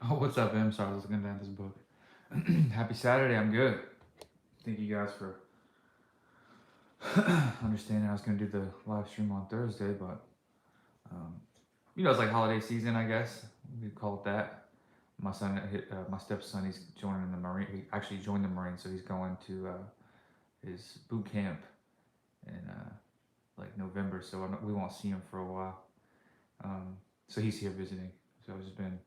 Oh, what's up, Em? Sorry, I was looking down this book. Happy Saturday. I'm good. Thank you guys for understanding. I was gonna do the live stream on Thursday, but um, it's like holiday season, I guess we call it that. My stepson, he's joining the Marine. He actually joined the Marine, so he's going to his boot camp in like November. So we won't see him for a while. Um, so he's here visiting. So it's just been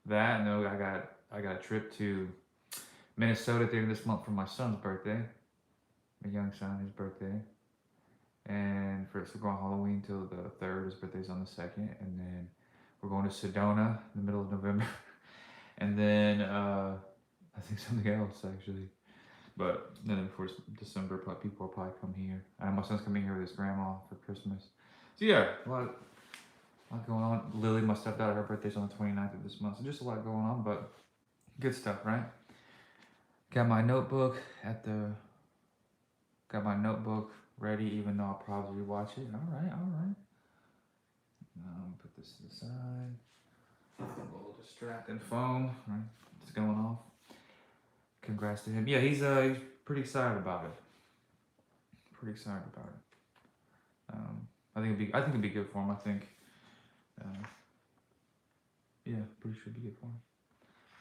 that. No, I got a trip to Minnesota at the end of this month for my son's birthday, my young son, his birthday. And first we're going Halloween till the third. His birthday's on the second, and then we're going to Sedona in the middle of November, and then I think something else actually. But then of course December, people will probably come here. My son's coming here with his grandma for Christmas. So yeah, a lot going on. Lily, my stepdaughter, her birthday's on the 29th of this month. So just a lot going on, but good stuff, right? Got my notebook at the Got my notebook ready, even though I'll probably watch it. All right, all right. Put this to the side. A little distracting phone, right? It's going off. Congrats to him. Yeah, he's pretty excited about it. Pretty excited about it. I think it'd be good for him. I think, yeah, pretty sure it'd be good for him.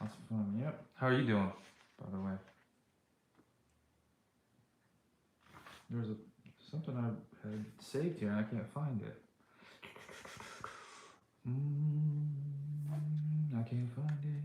Lots of fun. Yep. How are you doing, by the way? There was something I had saved here and I can't find it. I can't find it.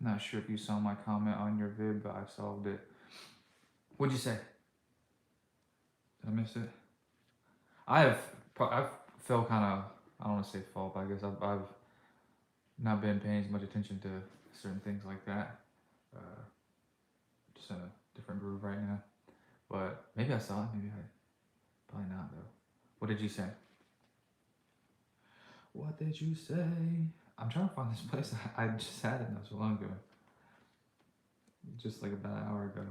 Not sure if you saw my comment on your vid, but I solved it. What'd you say? Did I miss it? I've felt kind of, I don't want to say fault, but I guess I've not been paying as much attention to certain things like that. Uh, just in a different groove right now. But maybe I saw it. Maybe I probably not though. What did you say? What did you say? I'm trying to find this place. I just had it not so long ago. Just like about an hour ago.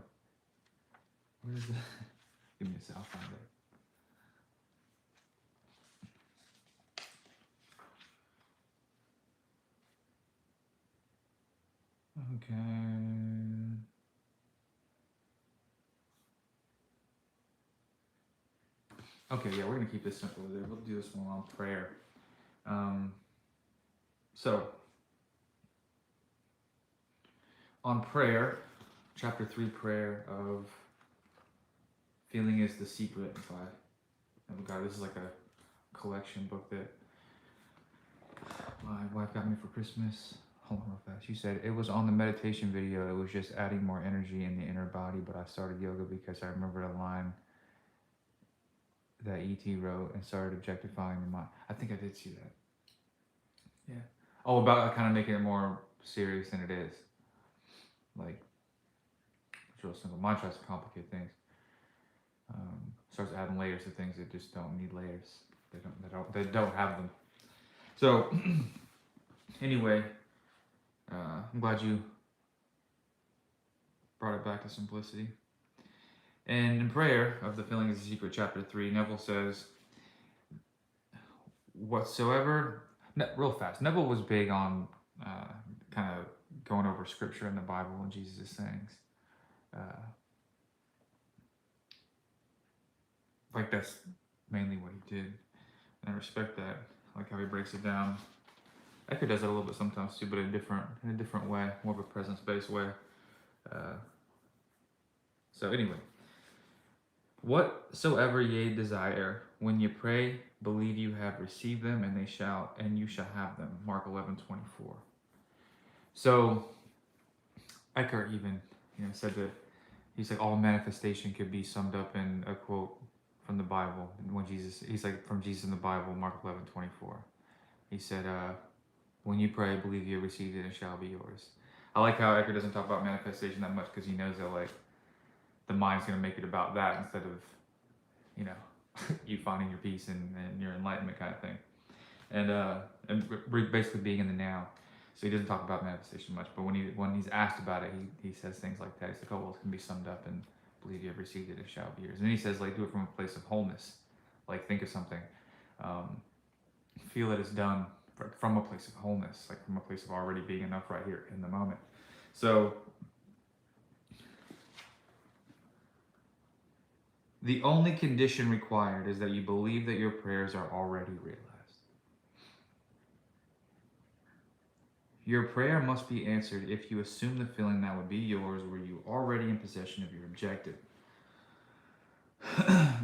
Where is it? Give me a sec. I'll find it. Okay. Okay, yeah, we're gonna keep this simple. We'll do this one on prayer. Um, so on prayer, chapter 3, prayer of feeling is the secret by God. This is like a collection book that my wife got me for Christmas. Hold on real fast. She said it was on the meditation video. It was just adding more energy in the inner body, but I started yoga because I remembered a line that ET wrote and started objectifying the mind. I think I did see that. Yeah. Oh, about kind of making it more serious than it is. Like, it's real simple. Mine tries to complicate things. Starts adding layers to things that just don't need layers. They don't have them. So, anyway, I'm glad you brought it back to simplicity. And in prayer of the feeling is the secret, chapter 3, Neville says, whatsoever, real fast, Neville was big on kind of going over scripture in the Bible and Jesus' sayings. Like that's mainly what he did. And I respect that, like how he breaks it down. Eckhart does it a little bit sometimes too, but in a different way, more of a presence-based way. So anyway, whatsoever ye desire, when you pray, believe you have received them, and you shall have them. Mark 11:24. So Eckhart even said that he's like all manifestation could be summed up in a quote from the Bible. When he's like from Jesus in the Bible, Mark 11:24. He said, when you pray, believe you have received it and it shall be yours. I like how Eckhart doesn't talk about manifestation that much because he knows that like the mind's going to make it about that instead of, you finding your peace and your enlightenment kind of thing. and basically being in the now. So he doesn't talk about manifestation much, but when he's asked about it, he says things like that. He's like, oh well, it can be summed up and believe you have received it, it shall be yours. And then he says like, do it from a place of wholeness, like think of something, um, feel that it's done from a place of wholeness, like from a place of already being enough right here in the moment. So the only condition required is that you believe that your prayers are already realized. Your prayer must be answered if you assume the feeling that would be yours were you already in possession of your objective.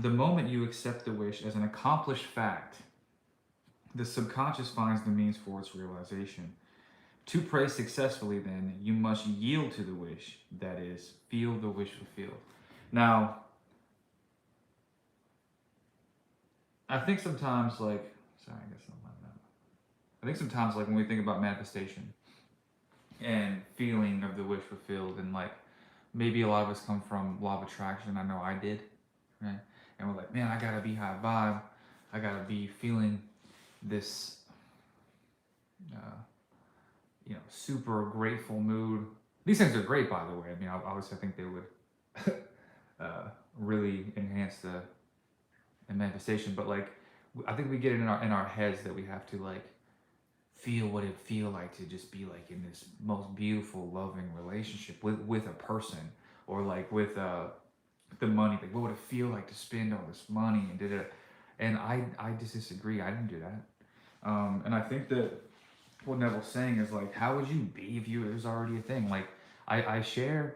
The moment you accept the wish as an accomplished fact, the subconscious finds the means for its realization. To pray successfully, then, you must yield to the wish, that is, feel the wish fulfilled. Now, I think sometimes, I think sometimes, like, when we think about manifestation and feeling of the wish fulfilled, and, like, maybe a lot of us come from law of attraction. I know I did, right? And we're like, man, I gotta be high vibe. I gotta be feeling this, super grateful mood. These things are great, by the way. I mean, obviously, I think they would really enhance the manifestation. But like, I think we get it in our heads that we have to like feel what it feel like to just be like in this most beautiful, loving relationship with a person, or like with the money. Like, what would it feel like to spend all this money and did it? And I just disagree. I didn't do that. And I think that what Neville's saying is like, how would you be if it was already a thing? Like, I share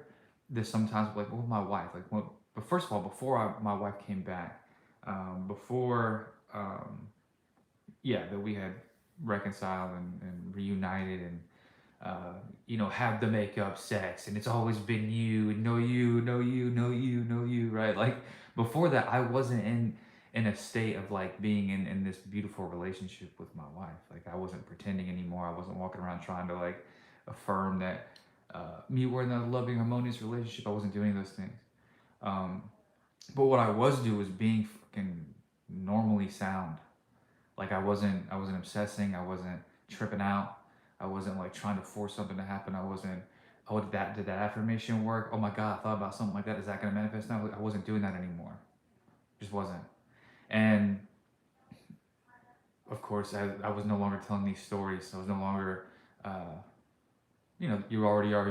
this sometimes with my wife. Like, but first of all, before my wife came back, that we had reconciled and reunited and have the makeup sex, and it's always been you and no you, no you, no you, no you, right? Like before that, I wasn't in a state of like being in this beautiful relationship with my wife. Like I wasn't pretending anymore. I wasn't walking around trying to like affirm that me were in a loving, harmonious relationship. I wasn't doing those things. But what I was doing was being fucking normally sound. Like I wasn't obsessing. I wasn't tripping out. I wasn't like trying to force something to happen. I wasn't. Oh, did that affirmation work? Oh my God, I thought about something like that. Is that gonna manifest now? I wasn't doing that anymore. Just wasn't. And of course, I was no longer telling these stories. I was no longer, you already are.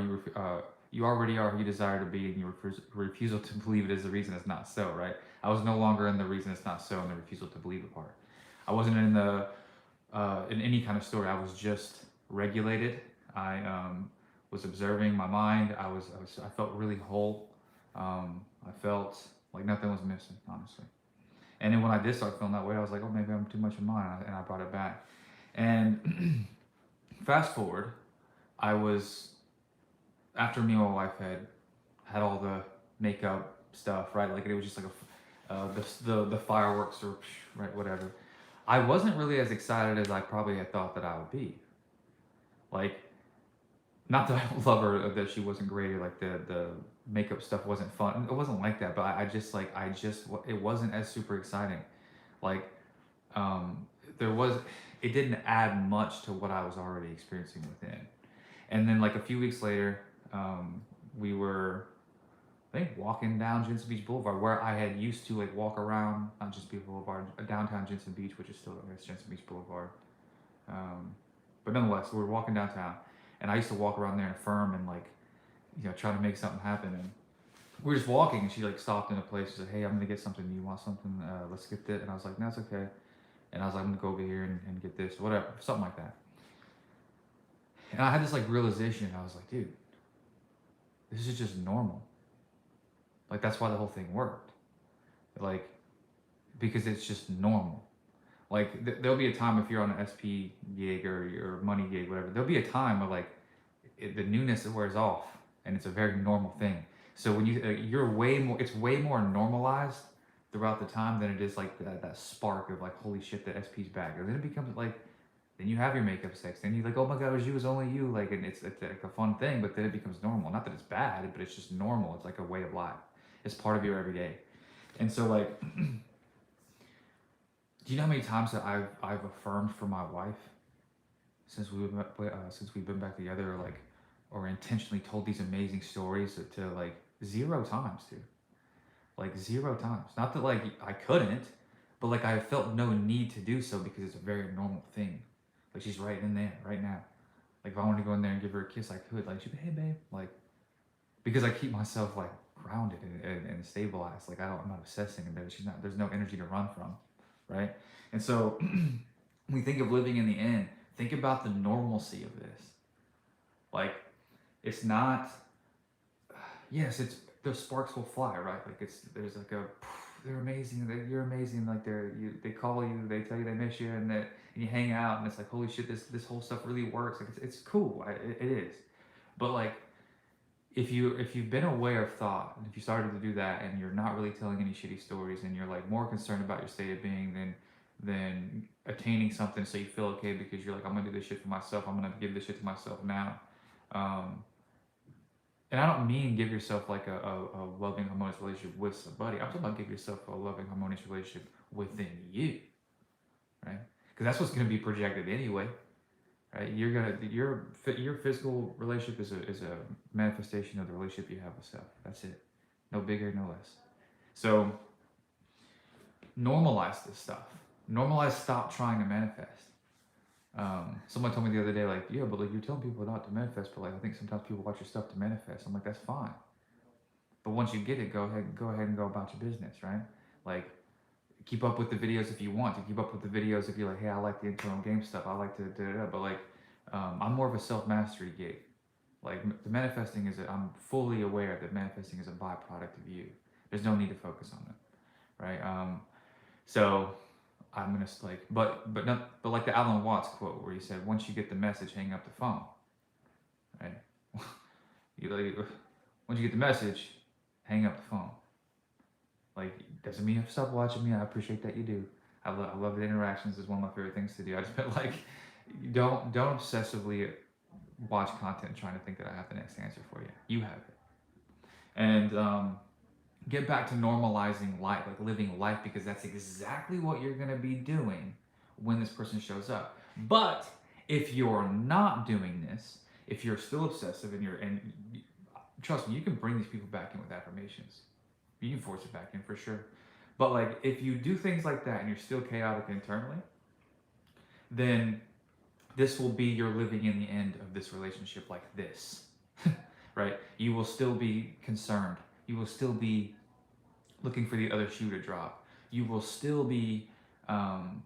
You already are who you desire to be, and your refusal to believe it is the reason it's not so. Right? I was no longer in the reason it's not so and the refusal to believe it part. I wasn't in the in any kind of story. I was just regulated. I was observing my mind. I felt really whole. I felt like nothing was missing, honestly. And then when I did start feeling that way, I was like, oh, maybe I'm too much of mine, and I brought it back. And fast forward, I was after me and my wife had all the makeup stuff, right? Like it was just like the fireworks or right, whatever. I wasn't really as excited as I probably had thought that I would be. Like, not that I don't love her, that she wasn't great, or like the makeup stuff wasn't fun. It wasn't like that, but it wasn't as super exciting. Like, it didn't add much to what I was already experiencing within. And then like a few weeks later, we were, I think, walking down Jensen Beach Boulevard, where I had used to like walk around, not just Beach Boulevard, downtown Jensen Beach, which is still, I guess, Jensen Beach Boulevard. But nonetheless, we were walking downtown, and I used to walk around there and affirm and like, try to make something happen. And we were just walking, and she like stopped in a place. She said, "Hey, I'm gonna get something. Do you want something? Let's get this." And I was like, "No, it's okay." And I was like, "I'm gonna go over here and get this, whatever, something like that." And I had this like realization. I was like, "Dude, this is just normal." Like that's why the whole thing worked. Like, because it's just normal. Like there'll be a time if you're on an SP gig or your money gig, whatever. There'll be a time where like the newness wears off, and it's a very normal thing. So when it's way more normalized throughout the time than it is like that spark of like, holy shit, the SP's back. And then it becomes like, then you have your makeup sex. Then you're like, oh my God, it was you, it was only you. Like, and it's like a fun thing, but then it becomes normal. Not that it's bad, but it's just normal. It's like a way of life. It's part of your everyday. And so like, Do you know how many times that I've affirmed for my wife since we've been back together, like, or intentionally told these amazing stories to like 0 times, dude. Like 0 times. Not that like I couldn't, but like I felt no need to do so because it's a very normal thing. Like she's right in there right now. Like if I wanted to go in there and give her a kiss, I could. Like she'd be, hey babe, like because I keep myself like grounded and stabilized. Like I'm not obsessing about it. She's not. There's no energy to run from, right? And so when we think of living in the end, think about the normalcy of this. Like it's not. Yes, it's the sparks will fly, right? Like it's there's like a they're amazing. You're amazing. Like they call you, they tell you they miss you, and you hang out, and it's like holy shit, this whole stuff really works. Like it's cool. It is, but like if you've been aware of thought, and if you started to do that, and you're not really telling any shitty stories, and you're like more concerned about your state of being than attaining something, so you feel okay because you're like I'm gonna do this shit for myself. I'm gonna give this shit to myself now. Um, and I don't mean give yourself like a loving, harmonious relationship with somebody. I'm talking about give yourself a loving, harmonious relationship within you, right? Because that's what's going to be projected anyway, right? Your physical relationship is a manifestation of the relationship you have with self. That's it. No bigger, no less. So normalize this stuff. Normalize. Stop trying to manifest. Someone told me the other day, like, yeah, but like you're telling people not to manifest, but like I think sometimes people want your stuff to manifest. I'm like, that's fine. But once you get it, go ahead and go about your business, right? Like keep up with the videos if you want to. Keep up with the videos if you're like, hey, I like the internal game stuff. I like to do that. But like, I'm more of a self mastery gig. Like the manifesting I'm fully aware that manifesting is a byproduct of you. There's no need to focus on it, right? So I'm gonna like, but like the Alan Watts quote where he said, once you get the message, hang up the phone, right? you like, once you get the message, hang up the phone. Like, doesn't mean you have to stop watching me. I appreciate that you do. I love the interactions. Is one of my favorite things to do. I just meant like, don't obsessively watch content trying to think that I have the next answer for you. You have it, and get back to normalizing life, like living life, because that's exactly what you're gonna be doing when this person shows up. But if you're not doing this, if you're still obsessive and trust me, you can bring these people back in with affirmations. You can force it back in for sure. But like if you do things like that and you're still chaotic internally, then this will be your living in the end of this relationship like this. Right? You will still be concerned. You will still be looking for the other shoe to drop. You will still be um,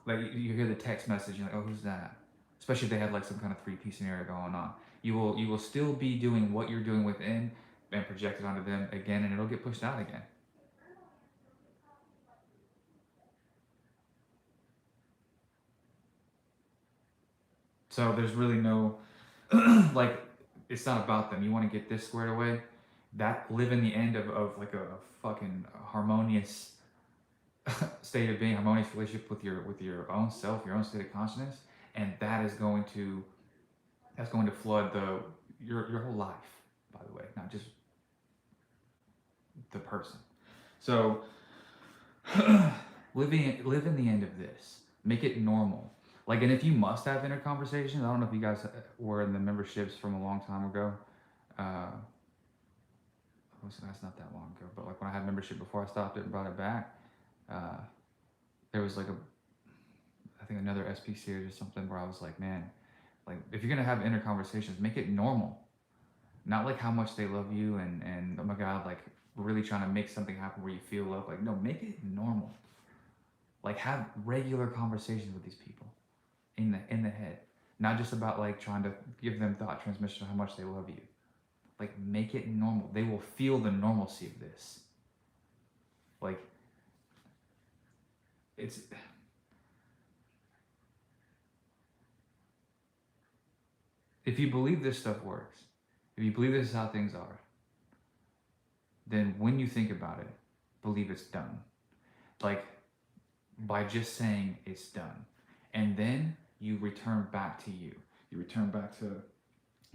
like you hear the text message, you're like, oh, who's that? Especially if they have like some kind of three-piece scenario going on. You will still be doing what you're doing within and project it onto them again, and it'll get pushed out again. So there's really no like it's not about them. You want to get this squared away. That live in the end of like a fucking harmonious state of being, harmonious relationship with your own self, your own state of consciousness, and that's going to flood your whole life. By the way, not just the person. So live in the end of this. Make it normal. Like, and if you must have inner conversations, I don't know if you guys were in the memberships from a long time ago. Uh, that's not that long ago, but like when I had membership before I stopped it and brought it back, uh, there was like I think another SP series or something where I was like, man, like if you're gonna have inner conversations, make it normal. Not like how much they love you and oh my god, like really trying to make something happen where you feel love. Like no, make it normal. Like have regular conversations with these people in the head, not just about like trying to give them thought transmission of how much they love you. Like make it normal. They will feel the normalcy of this. Like it's if you believe this stuff works, if you believe this is how things are, then when you think about it, believe it's done. Like by just saying it's done. And then you return back to you. You return back to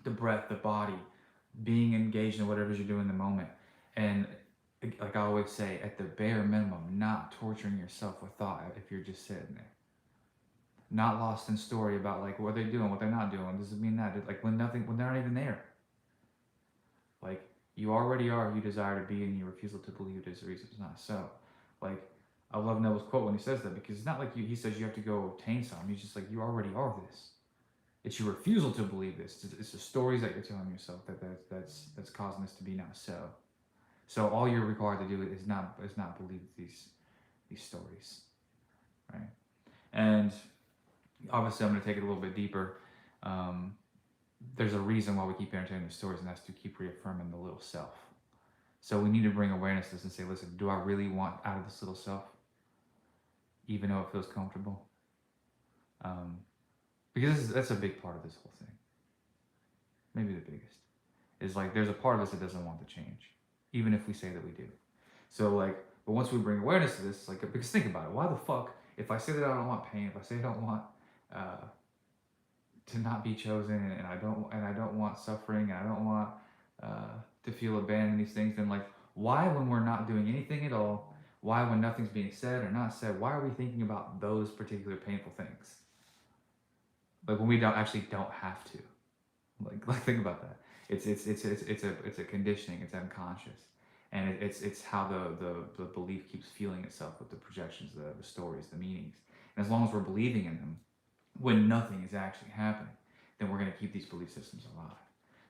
the breath, the body, being engaged in whatever you're doing in the moment. And like I always say, at the bare minimum, not torturing yourself with thought if you're just sitting there. Not lost in story about like what they're doing, what they're not doing. Does it mean that? Like when they're not even there. Like you already are who you desire to be, and your refusal to believe it is the reason it's not so. Like I love Neville's quote when he says that, because it's not like he says you have to go obtain something. He's just like, you already are this. It's your refusal to believe this. It's the stories that you're telling yourself that's causing this to be not so. So all you're required to do is not believe these stories, right? And obviously, I'm going to take it a little bit deeper. Um, there's a reason why we keep entertaining the stories, and that's to keep reaffirming the little self. So we need to bring awareness to this and say, listen, do I really want out of this little self, even though it feels comfortable? Because that's a big part of this whole thing. Maybe the biggest is like there's a part of us that doesn't want to change, even if we say that we do. So like, but once we bring awareness to this, like, because think about it, why the fuck, if I say that I don't want pain, if I say I don't want to not be chosen, and I don't want suffering, and I don't want to feel abandoned, these things, then like, why when we're not doing anything at all, why when nothing's being said or not said, why are we thinking about those particular painful things? Like when we don't have to. Like think about that. It's a conditioning. It's unconscious, and it's how the belief keeps fueling itself with the projections, the stories, the meanings. And as long as we're believing in them, when nothing is actually happening, then we're going to keep these belief systems alive.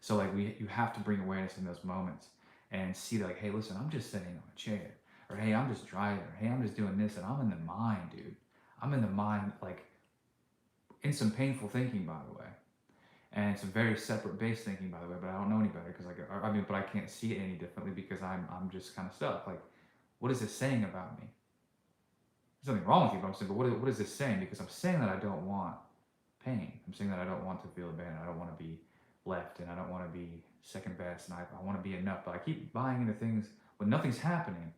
So like you have to bring awareness in those moments and see like, hey, listen, I'm just sitting on a chair, or hey, I'm just driving, or hey, I'm just doing this, and I'm in the mind, dude. I'm in the mind, like in some painful thinking, by the way. And it's a very separate base thinking, by the way, but I don't know any better because but I can't see it any differently because I'm just kind of stuck. Like, what is this saying about me? There's nothing wrong with you, but I'm saying, but what is this saying? Because I'm saying that I don't want pain. I'm saying that I don't want to feel abandoned. I don't want to be left, and I don't want to be second best, and I want to be enough. But I keep buying into things when nothing's happening.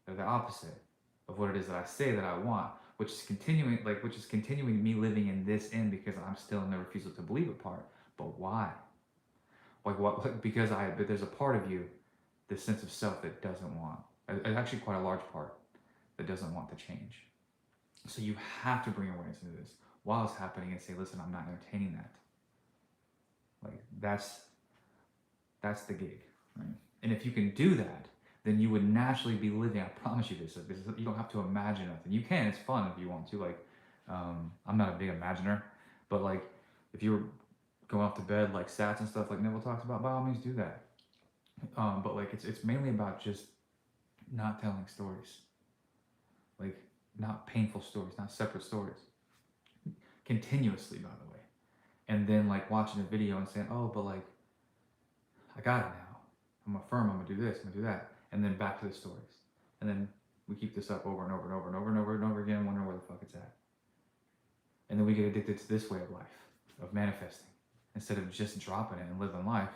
They're the opposite of what it is that I say that I want, which is continuing me living in this end because I'm still in the refusal to believe it part. But why? Like what? Because but there's a part of you, this sense of self that doesn't want. Actually, quite a large part that doesn't want to change. So you have to bring awareness into this while it's happening and say, listen, I'm not entertaining that. Like that's the gig, right? And if you can do that, then you would naturally be living. I promise you this. You don't have to imagine nothing. You can. It's fun if you want to. Like, I'm not a big imaginer, but like, if you were going off to bed like sats and stuff like Neville talks about, by all means do that. But like, it's mainly about just not telling stories, like not painful stories, not separate stories, continuously, by the way. And then like watching a video and saying, oh, but like, I got it now. I'm affirm. I'm gonna do this. I'm gonna do that. And then back to the stories. And then we keep this up over and over and over and over and over and over again, wondering where the fuck it's at. And then we get addicted to this way of life, of manifesting, instead of just dropping it and living life,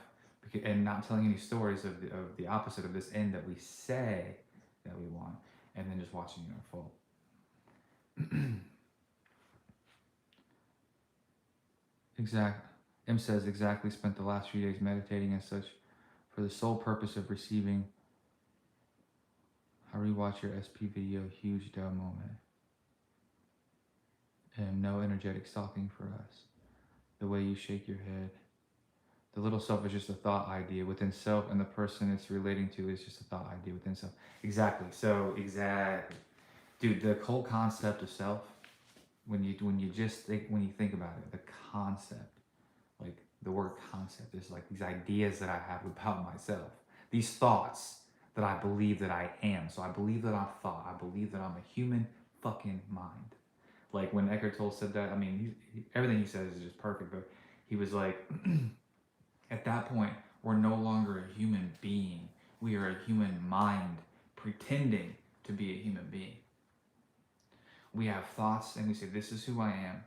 and not telling any stories of the opposite of this end that we say that we want, and then just watching it unfold. Exactly. M says exactly. Spent the last few days meditating and such, for the sole purpose of receiving. I rewatch your SP video, huge dumb moment. And no energetic stalking for us. The way you shake your head. The little self is just a thought idea within self, and the person it's relating to is just a thought idea within self. Exactly. So exactly, dude. The whole concept of self, when you think about it, the concept, like the word concept, is like these ideas that I have about myself, these thoughts that I believe that I am. So I believe that I'm thought. I believe that I'm a human fucking mind. Like when Eckhart Tolle said that, I mean, everything he says is just perfect, but he was like, at that point, we're no longer a human being. We are a human mind pretending to be a human being. We have thoughts and we say, this is who I am.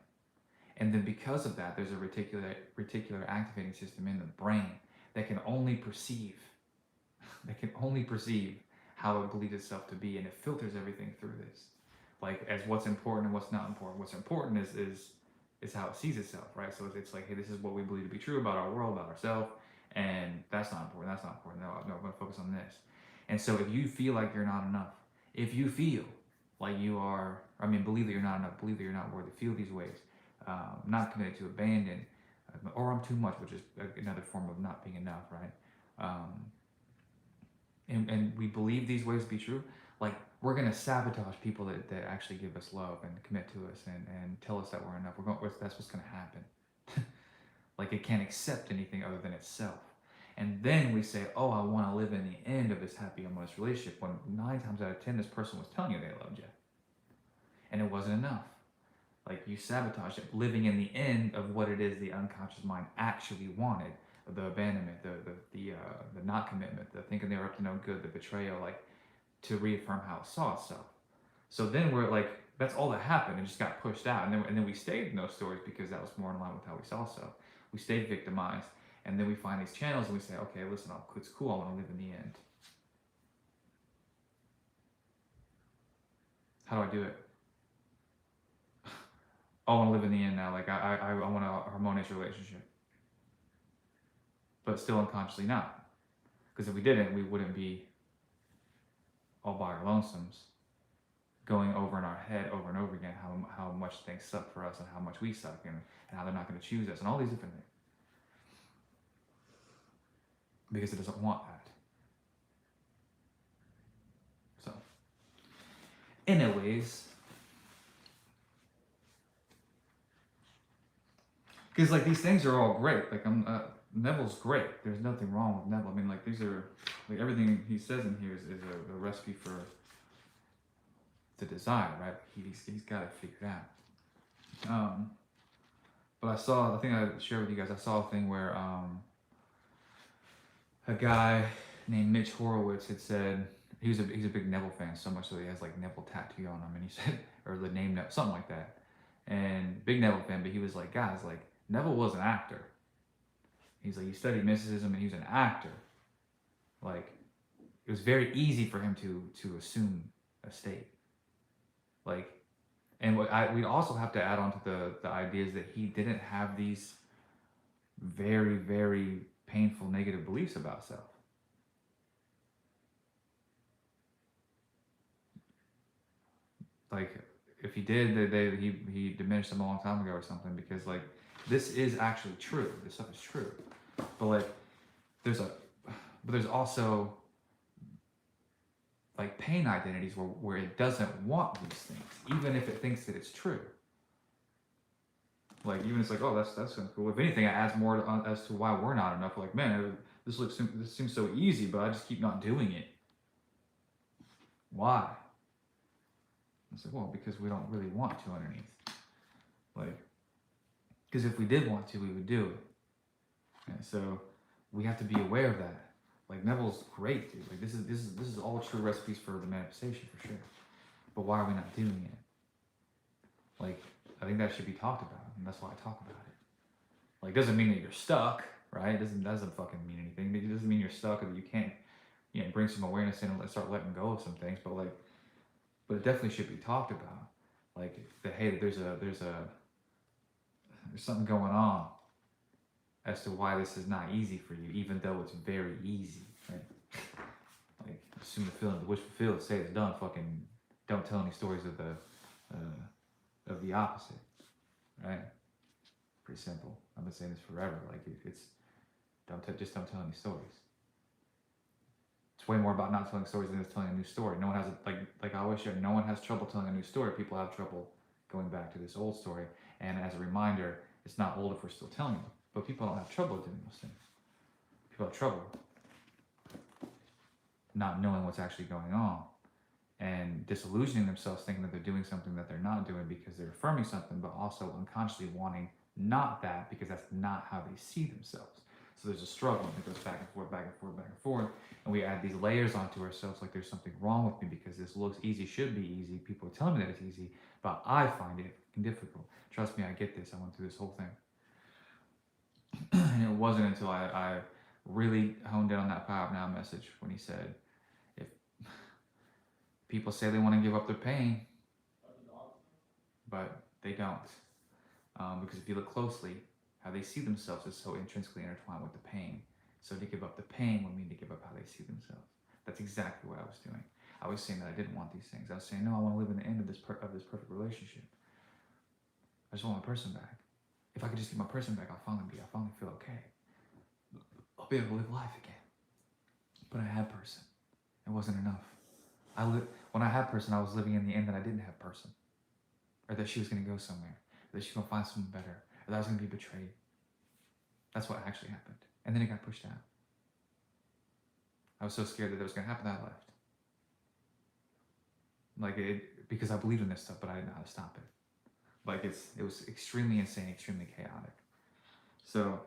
And then because of that, there's a reticular activating system in the brain that can only perceive how it believes itself to be, and it filters everything through this. Like as what's important and what's not important. What's important is how it sees itself, right? So it's like, hey, this is what we believe to be true about our world, about ourselves, and that's not important. That's not important. No, I'm going to focus on this. And so if you feel like you're not enough, if you feel like you are, believe that you're not enough, believe that you're not worthy, feel these ways, not committed to, abandon, or I'm too much, which is another form of not being enough, right? Um, and we believe these ways to be true, like we're gonna sabotage people that actually give us love and commit to us and tell us that we're enough. That's what's gonna happen. Like it can't accept anything other than itself. And then we say, oh, I want to live in the end of this happy, harmonious relationship, when 9 times out of 10, this person was telling you they loved you. And it wasn't enough. Like you sabotaged it, living in the end of what it is the unconscious mind actually wanted. The abandonment, the not commitment, the thinking they were up to no good, the betrayal, like to reaffirm how it saw itself. So then we're like, that's all that happened. It just got pushed out. And then we stayed in those stories because that was more in line with how we saw ourselves. We stayed victimized. And then we find these channels and we say, okay, listen, it's cool. I want to live in the end. How do I do it? I want to live in the end now. Like I want a harmonious relationship. But still unconsciously not. Because if we didn't, we wouldn't be all by our lonesomes, going over in our head over and over again how much things suck for us and how much we suck and how they're not going to choose us and all these different things. Because it doesn't want that. So, anyways, because like these things are all great. Like Neville's great. There's nothing wrong with Neville. I mean, like these are like everything he says in here is a recipe for the desire, right? He's got it figured out. But I think I shared with you guys. I saw a thing where a guy named Mitch Horowitz had said he's a big Neville fan, so much so he has like Neville tattoo on him, and he said, or the name Neville, something like that. And big Neville fan, but he was like, guys, like Neville was an actor. He's like, he studied mysticism and he was an actor. Like, it was very easy for him to assume a state. Like, and we also have to add on to the ideas that he didn't have these very, very painful negative beliefs about self. Like, if he did, he diminished them a long time ago or something, because like this is actually true. This stuff is true, but like there's also like pain identities where it doesn't want these things, even if it thinks that it's true. Like even it's like, oh, that's sounds cool. If anything, it adds more as to why we're not enough. Like, man, this seems so easy, but I just keep not doing it. Why? It's like, well, because we don't really want to underneath. Like, because if we did want to, we would do it. And so we have to be aware of that. Like Neville's great, dude. Like this is all true recipes for the manifestation for sure. But why are we not doing it? Like, I think that should be talked about, and that's why I talk about it. Like, doesn't mean that you're stuck, right? It doesn't fucking mean anything. It doesn't mean you're stuck or that you can't, bring some awareness in and start letting go of some things. But it definitely should be talked about. Like, hey, there's something going on as to why this is not easy for you, even though it's very easy, right? Like, assume the feeling, the wish fulfilled, say it's done. Fucking don't tell any stories of the opposite, right? Pretty simple. I've been saying this forever. Like it's just don't tell any stories. It's way more about not telling stories than just telling a new story. No one has like I always share. No one has trouble telling a new story. People have trouble going back to this old story. And as a reminder, it's not old if we're still telling them. But people don't have trouble doing those things. People have trouble not knowing what's actually going on and disillusioning themselves, thinking that they're doing something that they're not doing because they're affirming something, but also unconsciously wanting not that because that's not how they see themselves. So there's a struggle, and it goes back and forth, back and forth, back and forth, and we add these layers onto ourselves, like there's something wrong with me because this looks easy, should be easy. People are telling me that it's easy, but I find it difficult. Trust me, I get this. I went through this whole thing. And it wasn't until I really honed in on that Power Up Now message when he said, if people say they want to give up their pain, but they don't. Because if you look closely, how they see themselves is so intrinsically intertwined with the pain. So to give up the pain would mean to give up how they see themselves. That's exactly what I was doing. I was saying that I didn't want these things. I was saying, no, I want to live in the end of this perfect relationship. I just want my person back. If I could just get my person back, I'll finally feel okay. I'll be able to live life again. But I had person. It wasn't enough. When I had person, I was living in the end that I didn't have person, or that she was going to go somewhere, or that she was going to find someone better, or that I was going to be betrayed. That's what actually happened. And then it got pushed out. I was so scared that it was going to happen that I left. Because I believed in this stuff, but I didn't know how to stop it. It was extremely insane, extremely chaotic. So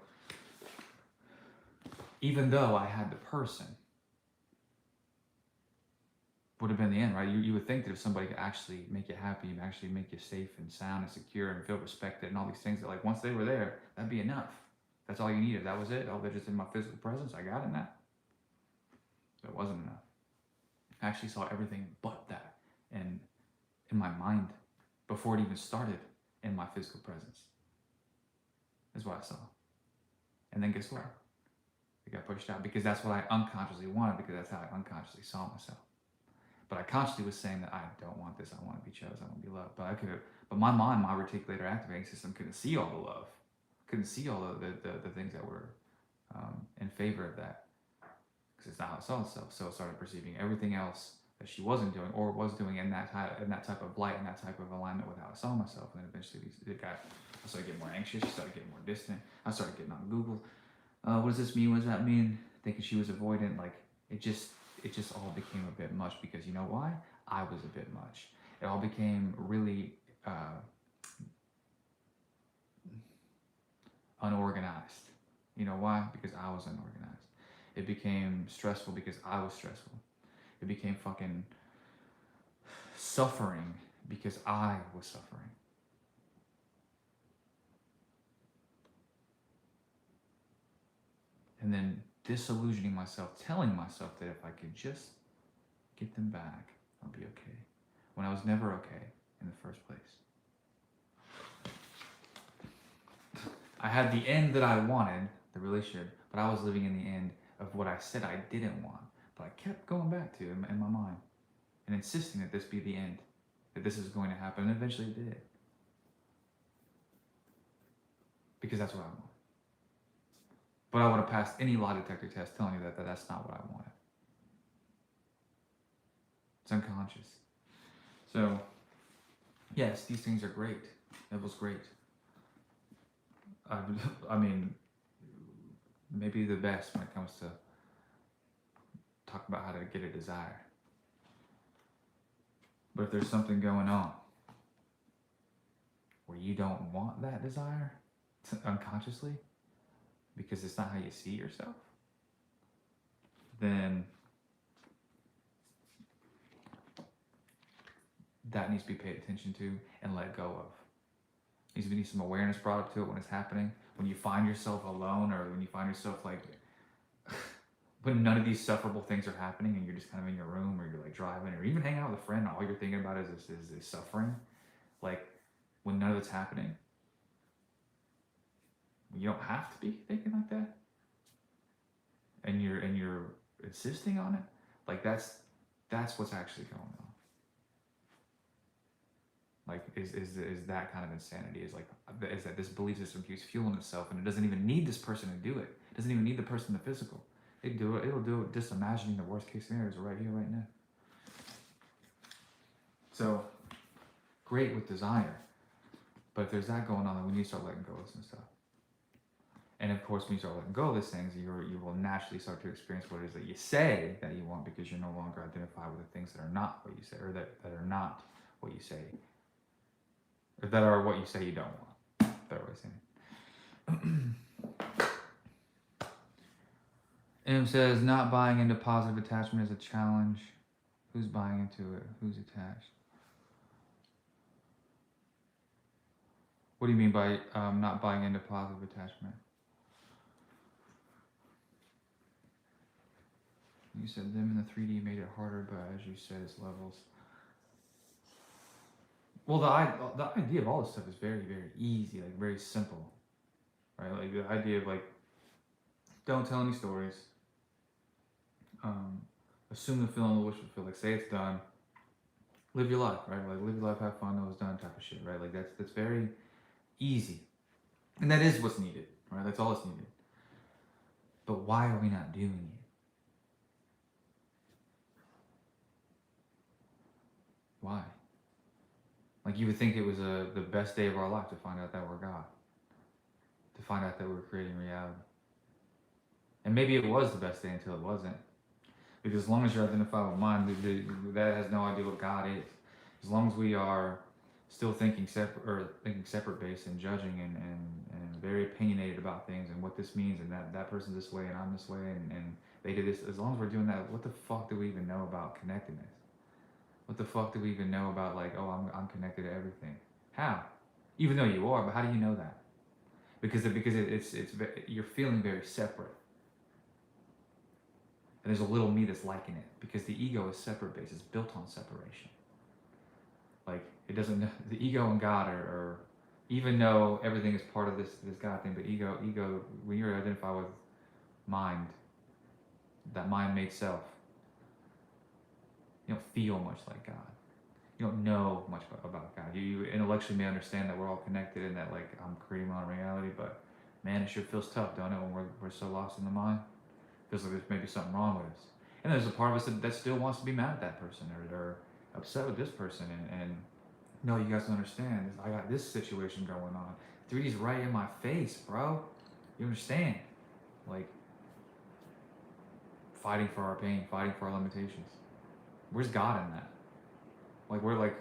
even though I had the person, would have been the end, right? You would think that if somebody could actually make you happy and actually make you safe and sound and secure and feel respected and all these things, that like once they were there, that'd be enough. That's all you needed. That was it. Oh, they're just in my physical presence. I got it now. It wasn't enough. I actually saw everything but that in my mind before it even started in my physical presence. Is what I saw. And then guess what? It got pushed out because that's what I unconsciously wanted, because that's how I unconsciously saw myself. But I consciously was saying that I don't want this. I want to be chosen. I want to be loved. But my mind, my reticulator activating system, couldn't see all the love, couldn't see all the things that were in favor of that, because it's not how it saw itself. So it started perceiving everything else that she wasn't doing or was doing in that type of light and that type of alignment with how I saw myself. And then eventually I started getting more anxious. She started getting more distant. I started getting on Google. What does this mean? What does that mean? Thinking she was avoidant. Like it just all became a bit much, because you know why? I was a bit much. It all became really unorganized. You know why? Because I was unorganized. It became stressful because I was stressful. It became fucking suffering because I was suffering. And then disillusioning myself, telling myself that if I could just get them back, I'll be okay. When I was never okay in the first place. I had the end that I wanted, the relationship, but I was living in the end of what I said I didn't want, but I kept going back to in my mind and insisting that this be the end, that this is going to happen, and eventually it did. Because that's what I wanted. But I would have passed any lie detector test telling you that that's not what I wanted. It's unconscious. So, yes, these things are great. It was great. I mean, maybe the best when it comes to talk about how to get a desire. But if there's something going on where you don't want that desire unconsciously, because it's not how you see yourself, then that needs to be paid attention to and let go of. Needs to be some awareness brought up to it when it's happening. When you find yourself alone, or when you find yourself like when none of these sufferable things are happening and you're just kind of in your room, or you're like driving, or even hanging out with a friend and all you're thinking about is suffering. Like when none of it's happening, you don't have to be thinking like that, and you're insisting on it. Like that's what's actually going on. Like is that kind of insanity? Is that this belief system keeps fueling itself, and it doesn't even need this person to do it. It doesn't even need the person in the physical. It'll do it just imagining the worst case scenarios right here, right now. So great with desire, but if there's that going on, then we need to start letting go of some stuff. And of course, when you start letting go of these things, you will naturally start to experience what it is that you say that you want, because you're no longer identified with the things that are not what you say, or that are not what you say, or that are what you say you don't want. Better way of saying it. M says, not buying into positive attachment is a challenge. Who's buying into it? Who's attached? What do you mean by not buying into positive attachment? You said them in the 3D made it harder, but as you said, it's levels. Well, the idea of all this stuff is very, very easy, like very simple, right? Like the idea of like, don't tell any stories. assume the feeling, the wish fulfilled. Like say it's done, live your life, right? Like live your life, have fun, know it's done, type of shit, right? Like that's very easy, and that is what's needed, right? That's all that's needed. But why are we not doing it? Why? Like you would think it was the best day of our life to find out that we're God, to find out that we're creating reality. And maybe it was the best day until it wasn't. Because as long as you're identified with mind, that has no idea what God is. As long as we are still thinking separate based and judging and very opinionated about things and what this means and that person's this way and I'm this way and they did this. As long as we're doing that, what the fuck do we even know about connectedness? What the fuck do we even know about like, oh, I'm connected to everything? How? Even though you are, but how do you know that? Because it's you're feeling very separate. And there's a little me that's liking it because the ego is separate based. It's built on separation. Like it doesn't. The ego and God are even though everything is part of this God thing, but ego when you're identified with mind, that mind made self, you don't feel much like God. You don't know much about God. You intellectually may understand that we're all connected and that like I'm creating my own reality, but man, it sure feels tough, don't it, when we're so lost in the mind? Feels like there's maybe something wrong with us. And there's a part of us that still wants to be mad at that person or upset with this person and no, you guys don't understand. I got this situation going on. 3D's right in my face, bro. You understand? Like fighting for our pain, fighting for our limitations. Where's God in that? Like we're like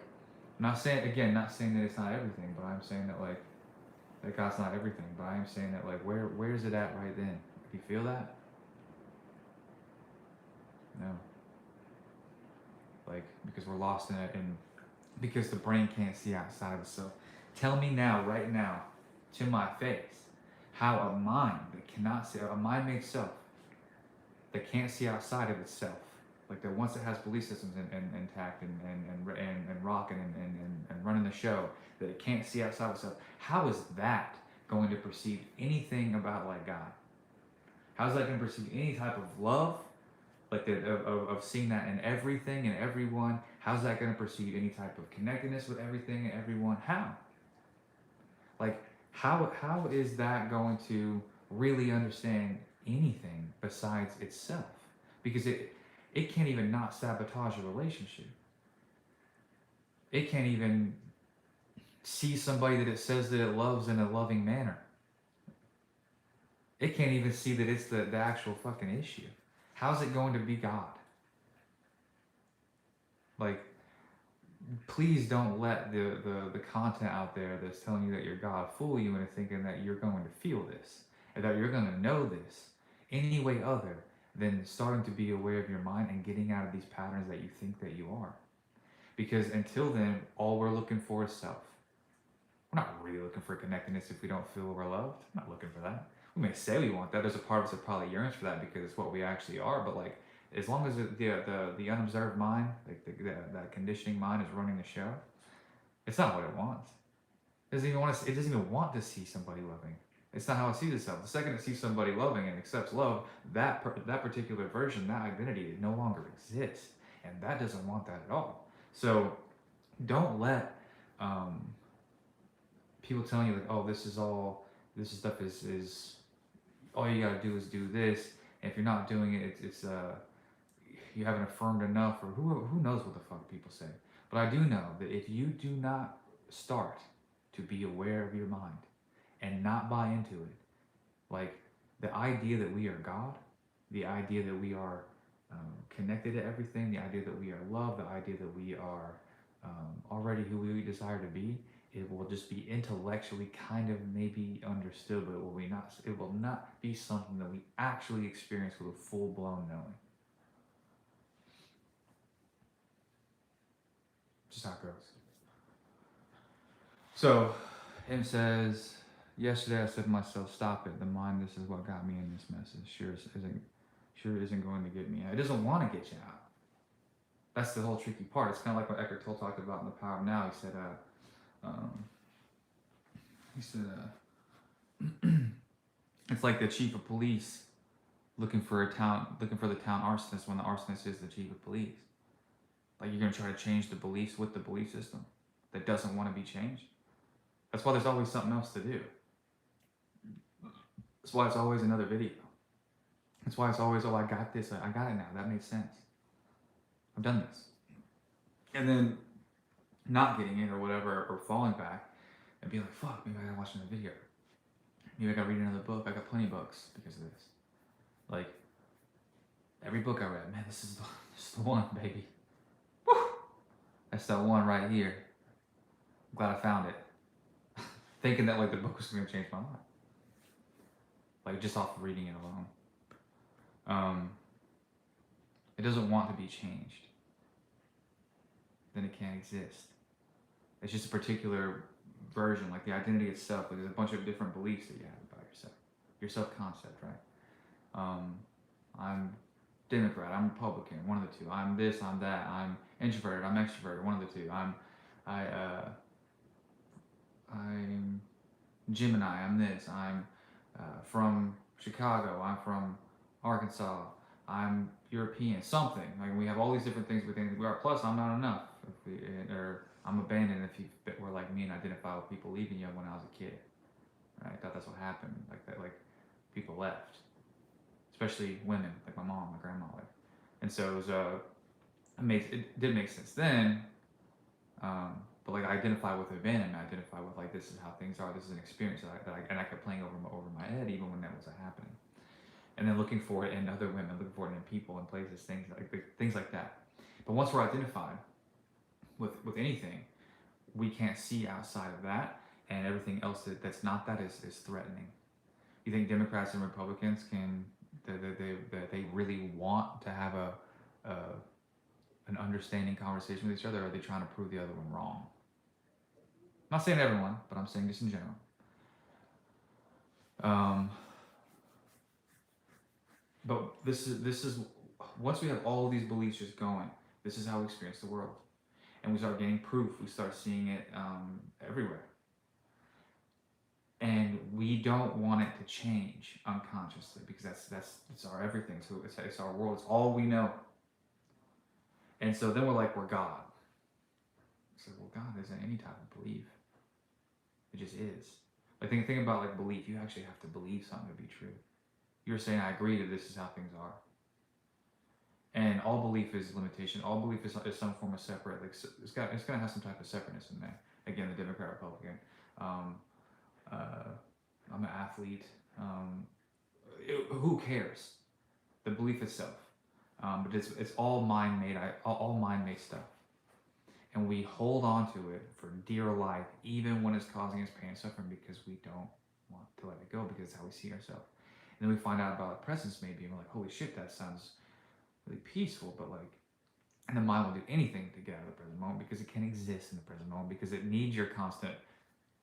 not saying that it's not everything, but I'm saying that like that God's not everything, but I am saying that like where's it at right then? Do you feel that? No. Like because we're lost in it and because the brain can't see outside of itself. Tell me now, right now, to my face, how a mind that cannot see, a mind made self that can't see outside of itself, like that once it has belief systems intact and rocking and running the show, that it can't see outside of itself, how is that going to perceive anything about like God? How is that going to perceive any type of love? Like of seeing that in everything and everyone. How's that going to perceive any type of connectedness with everything and everyone? How? Like how is that going to really understand anything besides itself? Because it can't even not sabotage a relationship. It can't even see somebody that it says that it loves in a loving manner. It can't even see that it's the actual fucking issue. How's it going to be God? Like, please don't let the content out there that's telling you that you're God fool you into thinking that you're going to feel this and that you're going to know this any way other than starting to be aware of your mind and getting out of these patterns that you think that you are. Because until then, all we're looking for is self. We're not really looking for connectedness if we don't feel we're loved. I'm not looking for that. We may say we want that. There's a part of us that probably yearns for that because it's what we actually are. But like, as long as the unobserved mind, like that conditioning mind, is running the show, it's not what it wants. It doesn't even want to. It doesn't even want to see somebody loving. It's not how it sees itself. The second it sees somebody loving and accepts love, that particular version, that identity, it no longer exists, and that doesn't want that at all. So, don't let people telling you like, oh, this stuff is all you gotta do is do this, and if you're not doing it, it's you haven't affirmed enough, or who knows what the fuck people say. But I do know that if you do not start to be aware of your mind and not buy into it, like the idea that we are God, the idea that we are connected to everything, the idea that we are loved, the idea that we are already who we desire to be, it will just be intellectually kind of maybe understood, but it will not be something that we actually experience with a full-blown knowing. Just how it goes. So him says, yesterday I said to myself, stop it, the mind, this is what got me in this message. Sure isn't going to get me out. It doesn't want to get you out. That's the whole tricky part. It's kind of like what Eckhart Tolle talked about in The Power of Now. He said, it's like the chief of police looking for the town arsonist when the arsonist is the chief of police. Like, you're gonna try to change the beliefs with the belief system that doesn't want to be changed. That's why there's always something else to do. That's why it's always another video. That's why it's always, oh, I got this, I got it now, that makes sense. I've done this. And then not getting it or whatever, or falling back and be like, fuck, maybe I gotta watch another video. Maybe I gotta read another book. I got plenty of books because of this. Like, every book I read, man, this is the one, baby. Woo! That's that one right here. I'm glad I found it. Thinking that, like, the book was gonna change my life. Like, just off of reading it alone. It doesn't want to be changed. Then it can't exist. It's just a particular version, like the identity itself. Like, there's a bunch of different beliefs that you have about yourself. Your self-concept, right? I'm Democrat, I'm Republican, one of the two. I'm this, I'm that. I'm introverted, I'm extroverted, one of the two. I'm Gemini, I'm this. I'm from Chicago, I'm from Arkansas, I'm European, something. Like, we have all these different things we think we are. Plus, I'm not enough. Or I'm abandoned if you were like me and identify with people leaving you when I was a kid. Right? I thought that's what happened. Like that, like people left, especially women, like my mom, my grandma, like. And so it was it did make sense then. But like, I identify with abandonment. I identify with, like, this is how things are. This is an experience and I kept playing over my head even when that was happening. And then looking for it in other women, looking for it in people and places, things like that. But once we're identified with anything, we can't see outside of that, and everything else that's not that is threatening. You think Democrats and Republicans they really want to have an understanding conversation with each other, or are they trying to prove the other one wrong? I'm not saying everyone, but I'm saying just in general. But this is once we have all of these beliefs just going, this is how we experience the world, and we start getting proof. We start seeing it everywhere, and we don't want it to change unconsciously because that's our everything. So it's our world. It's all we know. And so then we're like, we're God. It's like, well, God isn't any type of belief. It just is. Like, think about, like, belief. You actually have to believe something to be true. You're saying, I agree that this is how things are. And all belief is limitation. All belief is some form of separate. Like, it's gonna have some type of separateness in there. Again, the Democrat, Republican. I'm an athlete. Who cares? The belief itself. But it's all mind-made. All mind-made stuff. And we hold on to it for dear life, even when it's causing us pain and suffering, because we don't want to let it go, because it's how we see ourselves. And then we find out about a presence maybe, and we're like, holy shit, that sounds really peaceful, but like, and the mind will do anything to get out of the present moment, because it can't exist in the present moment, because it needs your constant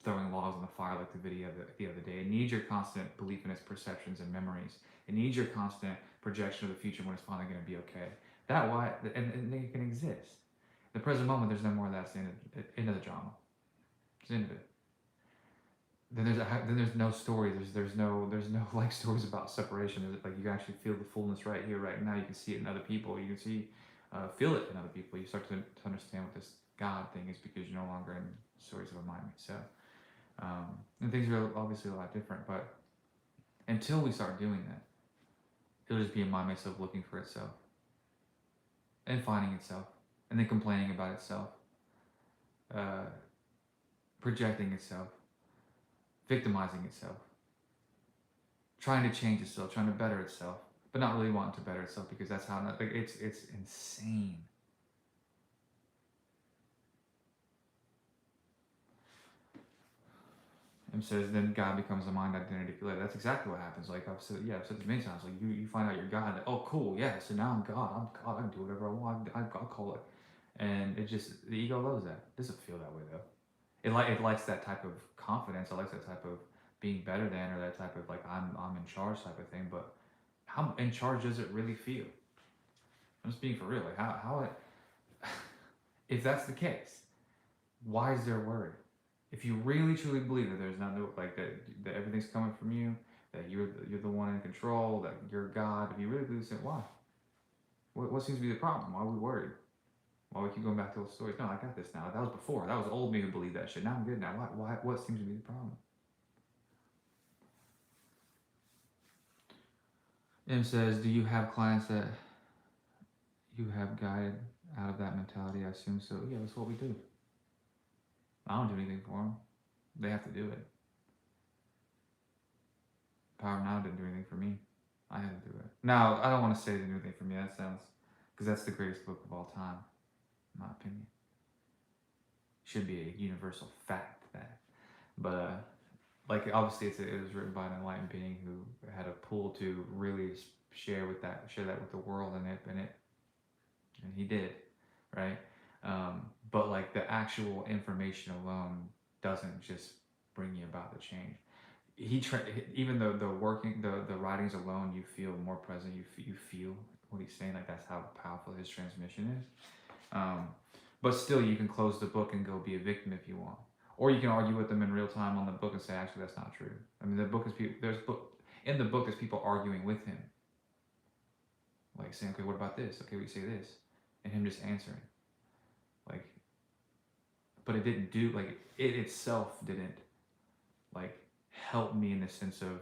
throwing logs on the fire, like the video the other day. It needs your constant belief in its perceptions and memories. It needs your constant projection of the future when it's finally going to be okay. And it can exist. The present moment, there's no more of that. It's the end of the drama. It's the end of it. Then there's no story. There's no like stories about separation. There's, like, you actually feel the fullness right here, right now. You can see it in other people. You can feel it in other people. You start to understand what this God thing is, because you're no longer in stories of a mind itself. And things are obviously a lot different. But until we start doing that, it'll just be a mind itself looking for itself and finding itself. And then complaining about itself, projecting itself, victimizing itself, trying to change itself, trying to better itself, but not really wanting to better itself, because that's how, like, it's insane. And says then God becomes a mind identity. That's exactly what happens. Like I've said this many times. Like you find out you're God. Like, oh, cool, yeah. So now I'm God. I can do whatever I want. I'll call it. And it just, the ego loves that. It doesn't feel that way though. It likes that type of confidence. It likes that type of being better than, or that type of, like, I'm in charge type of thing. But how in charge does it really feel? I'm just being for real. Like how if that's the case, why is there worry? If you really truly believe that there's not no, like that everything's coming from you, that you're the one in control, that you're God. If you really believe it, why? What seems to be the problem? Why are we worried? Why we keep going back to those stories? No, I got this now. That was before. That was old me who believed that shit. Now I'm good now. What seems to be the problem? M says, do you have clients that you have guided out of that mentality? I assume so. Yeah, that's what we do. I don't do anything for them. They have to do it. Power Now didn't do anything for me. I had to do it. Now, I don't want to say they didn't do anything for me. That sounds, because that's the greatest book of all time, in my opinion. Should be a universal fact that. But like obviously it was written by an enlightened being who had a pull to really share that with the world, and he did, right? But like the actual information alone doesn't just bring you about the change. Even though the writings alone, you feel more present. You feel what he's saying. Like that's how powerful his transmission is. But still, you can close the book and go be a victim if you want, or you can argue with them in real time on the book and say, actually, that's not true. I mean, the book is people. In the book, there's people arguing with him, like saying, okay, what about this? Okay, we say this, and him just answering, like. But it didn't do like it itself didn't like help me in the sense of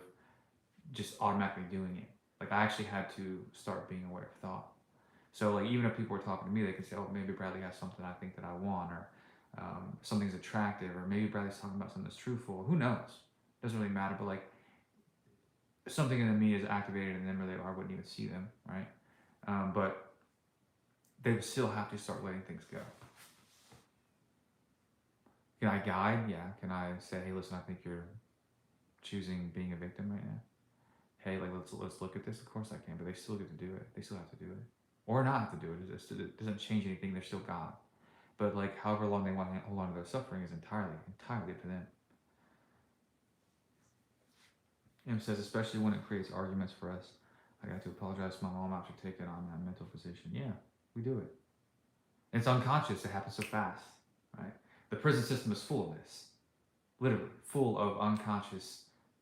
just automatically doing it. Like I actually had to start being aware of thought. So like even if people were talking to me, they could say, "Oh, maybe Bradley has something I think that I want, or something's attractive, or maybe Bradley's talking about something that's truthful. Who knows? Doesn't really matter. But like something in me is activated in them, or I wouldn't even see them, right? But they would still have to start letting things go. Can I guide? Yeah. Can I say, "Hey, listen, I think you're choosing being a victim right now. Hey, like let's look at this." Of course I can, but they still get to do it. They still have to do it, or not have to do it. It doesn't change anything. They're still God. But like however long they want to hold on to their suffering is entirely up to them. M says, especially when it creates arguments for us. I got to apologize to my mom after taking on that mental position. Yeah, we do it. It's unconscious. It happens so fast, right? The prison system is full of this, literally full of unconscious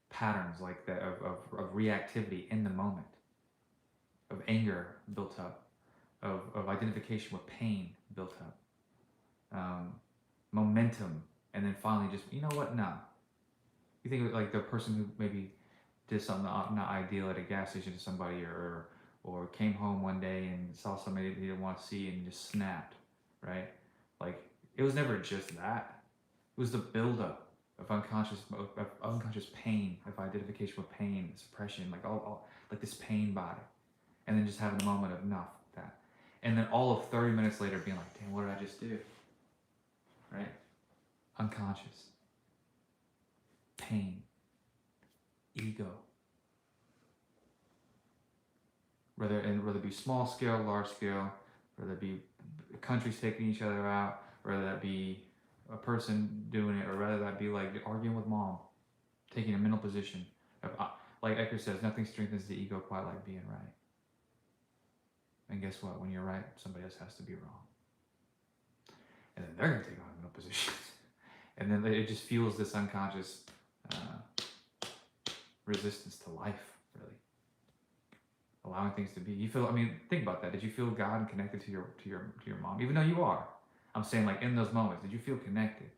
patterns like that of reactivity in the moment, of anger built up, of identification with pain built up, momentum, and then finally just, you know what, no. You think like the person who maybe did something not ideal at a gas station to somebody, or came home one day and saw somebody they didn't want to see and just snapped, right? Like it was never just that. It was the buildup of unconscious pain, of identification with pain, suppression, like all like this pain body, and then just having a moment of enough that, and then all of 30 minutes later being like, damn, what did I just do? Right? Unconscious pain, ego, whether it be small scale, large scale, whether it be countries taking each other out, whether that be a person doing it, or whether that be like arguing with mom, taking a mental position of, like Eckhart says, nothing strengthens the ego quite like being right. And guess what? When you're right, somebody else has to be wrong, and then they're gonna take on mental positions, and then it just fuels this unconscious resistance to life, really. Allowing things to be. You feel, I mean, think about that. Did you feel God and connected to your mom? Even though you are. I'm saying like in those moments, did you feel connected?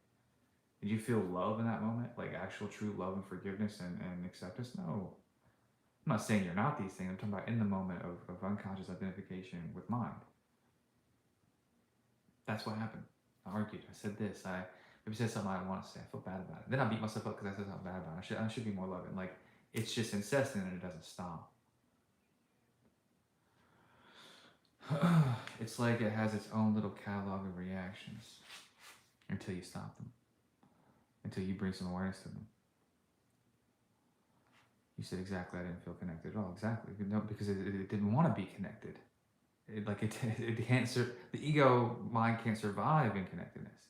Did you feel love in that moment? Like actual true love and forgiveness and acceptance? No. I'm not saying you're not these things. I'm talking about in the moment of unconscious identification with mind. That's what happened. I argued. I said this. I maybe said something I didn't want to say. I felt bad about it. Then I beat myself up because I said something bad about it. I should be more loving. Like it's just incessant and it doesn't stop. It's like it has its own little catalog of reactions until you stop them, until you bring some awareness to them. You said exactly, I didn't feel connected at all. Exactly, no, because it didn't want to be connected. It can't. The ego mind can't survive in connectedness.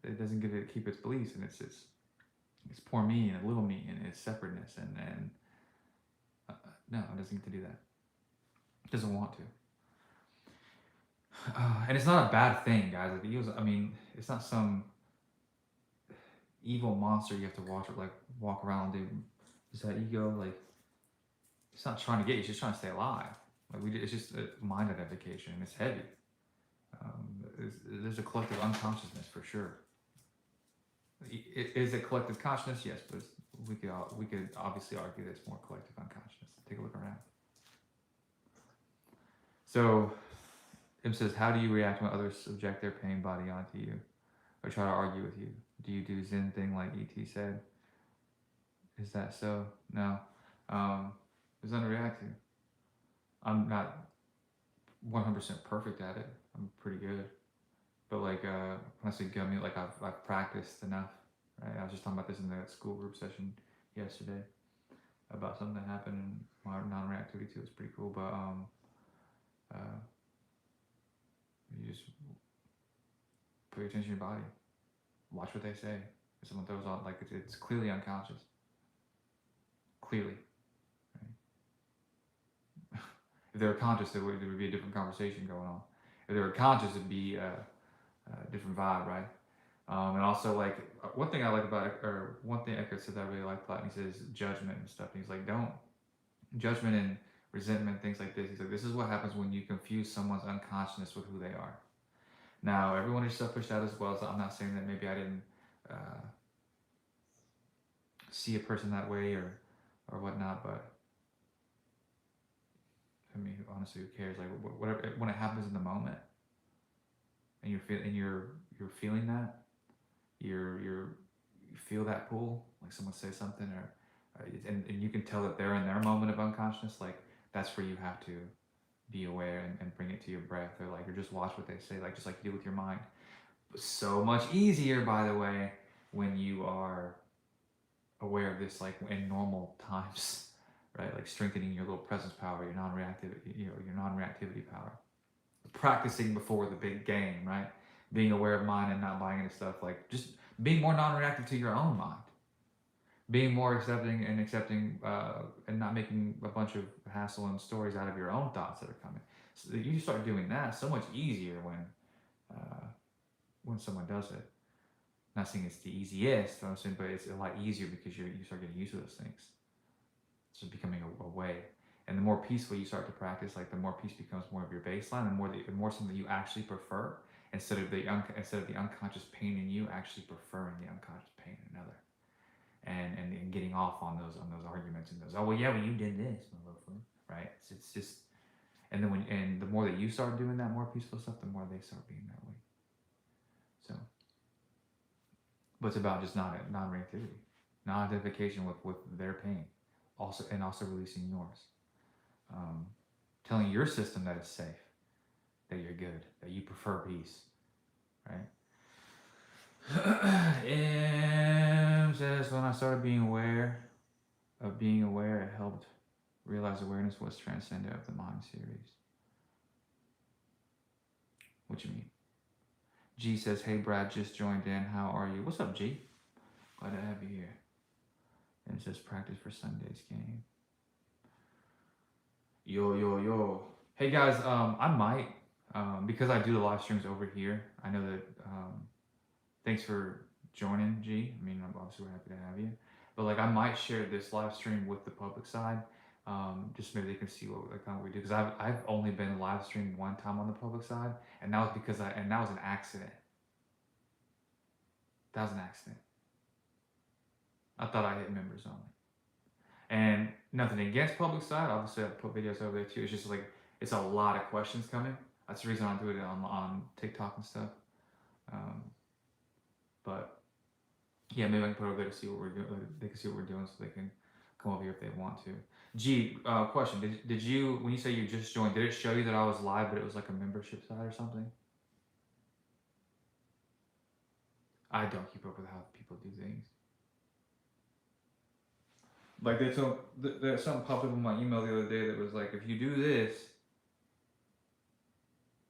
It doesn't get to keep its beliefs, and it's poor me and a little me and its separateness, and no, it doesn't get to do that. It doesn't want to. And it's not a bad thing, guys. Like the ego's, I mean, it's not some evil monster you have to walk around and do Is that ego like it's not trying to get you, it's just trying to stay alive. It's just a mind identification, and it's heavy. There's a collective unconsciousness for sure. Is it collective consciousness? Yes, but we could obviously argue that it's more collective unconsciousness. Take a look around. So, Im says, how do you react when others subject their pain body onto you, or try to argue with you? Do you do Zen thing like ET said? Is that so? No. There's nothing to react to. I'm not 100% perfect at it. I'm pretty good. But like when I say gummy, like I've practiced enough. Right? I was just talking about this in the school group session yesterday about something that happened in my non-reactivity too. It's pretty cool. But you just pay attention to your body. Watch what they say. If someone throws out, like it's clearly unconscious. Clearly. Right? If they were conscious, there would be a different conversation going on. If they were conscious, it'd be a different vibe, right? And also, like, one thing I like about, or one thing Eckhart said that I really like a lot, and he says judgment and stuff. And he's like, don't, judgment and resentment, things like this. He's like, this is what happens when you confuse someone's unconsciousness with who they are. Now, everyone is selfish out as well, so I'm not saying that maybe I didn't see a person that way or whatnot, but I mean, honestly, who cares? Like, whatever, when it happens in the moment, and you're feeling that, you feel that pull, like someone says something, or and you can tell that they're in their moment of unconsciousness. Like that's where you have to be aware and bring it to your breath, or just watch what they say, like just like you do with your mind. But so much easier, by the way, when you are aware of this, like in normal times, right? Like strengthening your little presence power, your non-reactivity, your non-reactivity power. Practicing before the big game, right? Being aware of mind and not buying into stuff, like just being more non-reactive to your own mind, being more accepting and not making a bunch of hassle and stories out of your own thoughts that are coming. So that you start doing that, so much easier when someone does it. Not saying it's the easiest, I'm saying, but it's a lot easier because you start getting used to those things. It's just becoming a way. And the more peaceful you start to practice, like the more peace becomes more of your baseline, and more something you actually prefer, instead of the unconscious pain in you, actually preferring the unconscious pain in another, and getting off on those arguments and those, oh well, yeah, well you did this, right? It's just, and then the more that you start doing that more peaceful stuff, the more they start being that way. So, but it's about just non-reactivity, non-identification with their pain, also releasing yours. Telling your system that it's safe, that you're good, that you prefer peace, right? M says, when I started being aware, it helped realize awareness was transcendent of the mind series. What you mean? G says, hey Brad, just joined in. How are you? What's up, G? Glad to have you here. And it says, practice for Sunday's game. Yo. Hey guys, I might, because I do the live streams over here, I know that, thanks for joining, G. I mean, obviously we're happy to have you. But like, I might share this live stream with the public side, just maybe they can see what we do. Because I've only been live streamed one time on the public side, and that was because that was an accident. That was an accident. I thought I hit members only. And nothing against public side. Obviously, I put videos over there too. It's just like, it's a lot of questions coming. That's the reason I do it on TikTok and stuff. But yeah, maybe I can put it over there to see what we're doing. They can see what we're doing, so they can come over here if they want to. G, question: Did you, when you say you just joined, did it show you that I was live, but it was like a membership side or something? I don't keep up with how people do things. Like there's something popped up in my email the other day that was like, if you do this,